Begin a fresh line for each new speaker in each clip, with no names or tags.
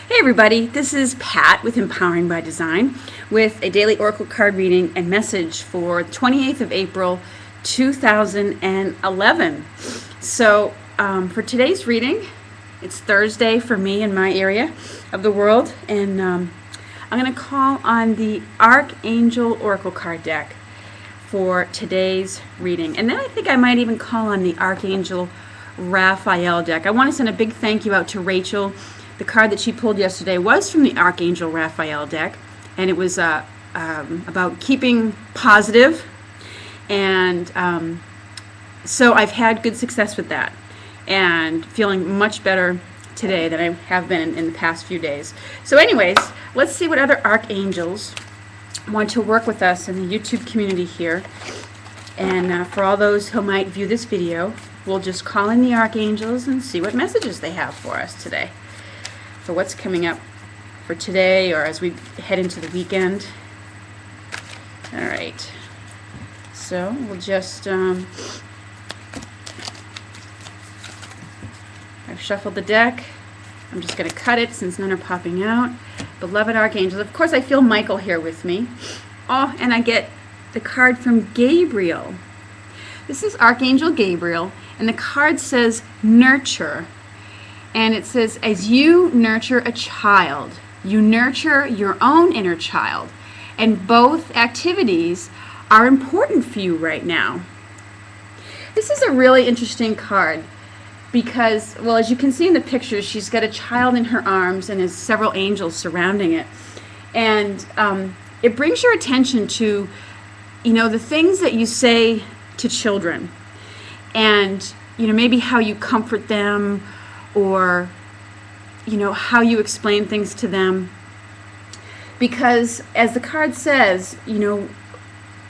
Hey everybody, this is Pat with Empowering by Design with a daily oracle card reading and message for 28th of April 2011. So for today's reading, it's Thursday for me in my area of the world, and I'm going to call on the Archangel oracle card deck for today's reading. And then I think I might even call on the Archangel Raphael deck. I want to send a big thank you out to Rachel. The card that she pulled yesterday was from the Archangel Raphael deck, and it was about keeping positive, and so I've had good success with that and feeling much better today than I have been in the past few days. So anyways, let's see what other archangels want to work with us in the YouTube community here. And for all those who might view this video, we'll just call in the archangels and see what messages they have for us today, for what's coming up for today or as we head into the weekend. All right, so we'll just I've shuffled the deck. I'm just going to cut it since none are popping out. Beloved archangels, of course I feel Michael here with me. Oh, and I get the card from Gabriel. This is Archangel Gabriel, and the card says nurture. And it says, as you nurture a child, you nurture your own inner child. And both activities are important for you right now. This is a really interesting card because, well, as you can see in the picture, she's got a child in her arms and has several angels surrounding it. And it brings your attention to, the things that you say to children. And, maybe how you comfort them, or how you explain things to them, because as the card says,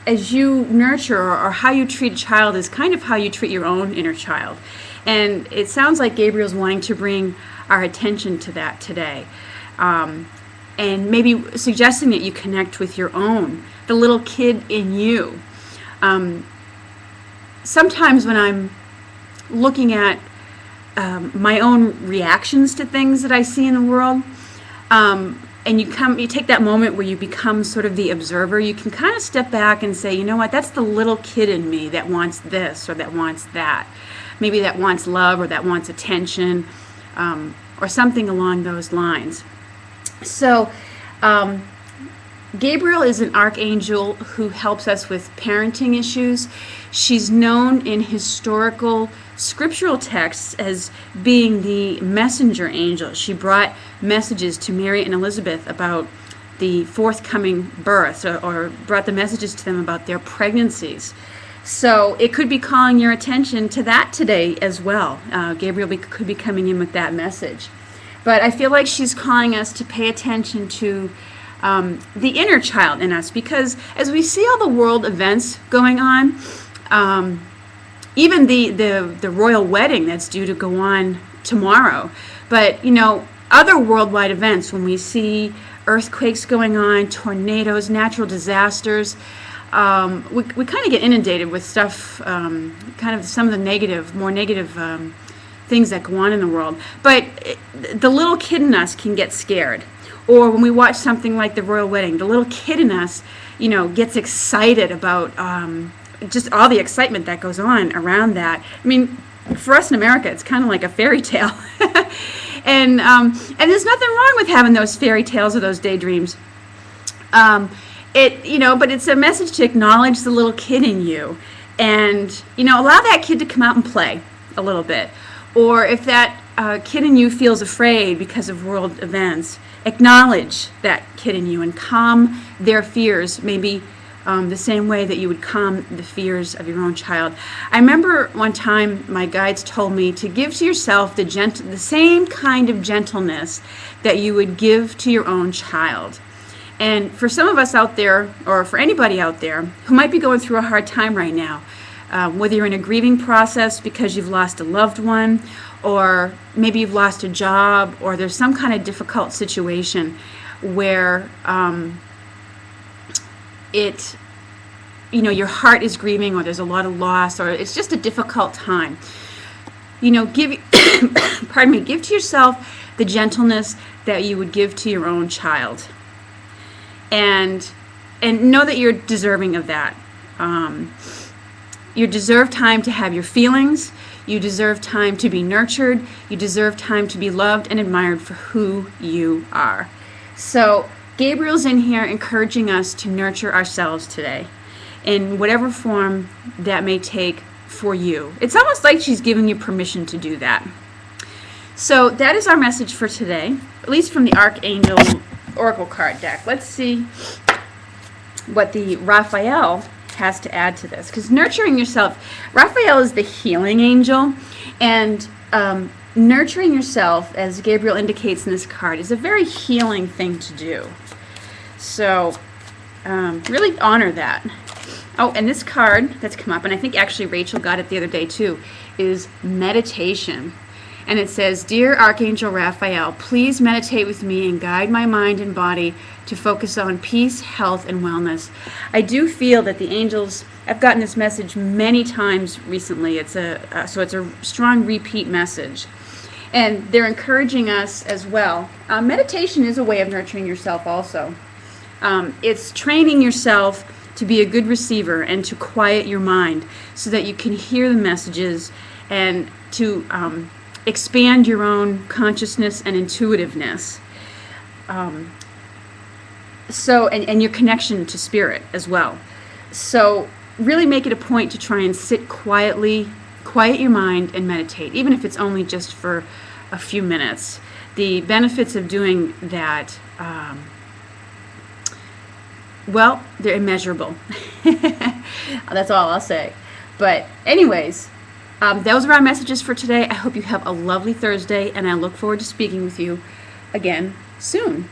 as you nurture, or how you treat a child is kind of how you treat your own inner child. And it sounds like Gabriel's wanting to bring our attention to that today, and maybe suggesting that you connect with your own, the little kid in you. Sometimes when I'm looking at my own reactions to things that I see in the world, and you take that moment where you become sort of the observer, you can kind of step back and say, you know what, that's the little kid in me that wants this or that wants that. Maybe that wants love or that wants attention, or something along those lines. So Gabriel is an archangel who helps us with parenting issues. She's known in historical scriptural texts as being the messenger angel. She brought messages to Mary and Elizabeth about the forthcoming birth, or brought the messages to them about their pregnancies. So it could be calling your attention to that today as well. Gabriel could be coming in with that message. But I feel like she's calling us to pay attention to the inner child in us, because as we see all the world events going on, even the royal wedding that's due to go on tomorrow, but other worldwide events, when we see earthquakes going on, tornadoes, natural disasters, we kind of get inundated with stuff, kind of some of the more negative things that go on in the world. But the little kid in us can get scared. Or when we watch something like the royal wedding, the little kid in us, gets excited about just all the excitement that goes on around that. I mean, for us in America, it's kind of like a fairy tale. And there's nothing wrong with having those fairy tales or those daydreams. But it's a message to acknowledge the little kid in you, and allow that kid to come out and play a little bit. Or if that kid in you feels afraid because of world events, acknowledge that kid in you and calm their fears, maybe the same way that you would calm the fears of your own child. I remember one time my guides told me to give to yourself the same kind of gentleness that you would give to your own child. And for some of us out there, or for anybody out there who might be going through a hard time right now, whether you're in a grieving process because you've lost a loved one, or maybe you've lost a job, or there's some kind of difficult situation where your heart is grieving, or there's a lot of loss, or it's just a difficult time. Give to yourself the gentleness that you would give to your own child. And know that you're deserving of that. You deserve time to have your feelings. You deserve time to be nurtured. You deserve time to be loved and admired for who you are. So Gabriel's in here encouraging us to nurture ourselves today in whatever form that may take for you. It's almost like she's giving you permission to do that. So that is our message for today, at least from the Archangel Oracle card deck. Let's see what the Raphael has to add to this, because nurturing yourself, Raphael is the healing angel, and nurturing yourself, as Gabriel indicates in this card, is a very healing thing to do. So really honor that. Oh, and this card that's come up, and I think actually Rachel got it the other day too, is meditation. And it says, "Dear Archangel Raphael, please meditate with me and guide my mind and body to focus on peace, health, and wellness." I do feel that the angels, I've gotten this message many times recently. So it's a strong repeat message. And they're encouraging us as well. Meditation is a way of nurturing yourself also. It's training yourself to be a good receiver and to quiet your mind so that you can hear the messages and to expand your own consciousness and intuitiveness. And your connection to spirit as well. So really make it a point to try and sit quietly, quiet your mind and meditate, even if it's only just for a few minutes. The benefits of doing that, well, they're immeasurable. That's all I'll say. But anyways, those are our messages for today. I hope you have a lovely Thursday, and I look forward to speaking with you again soon.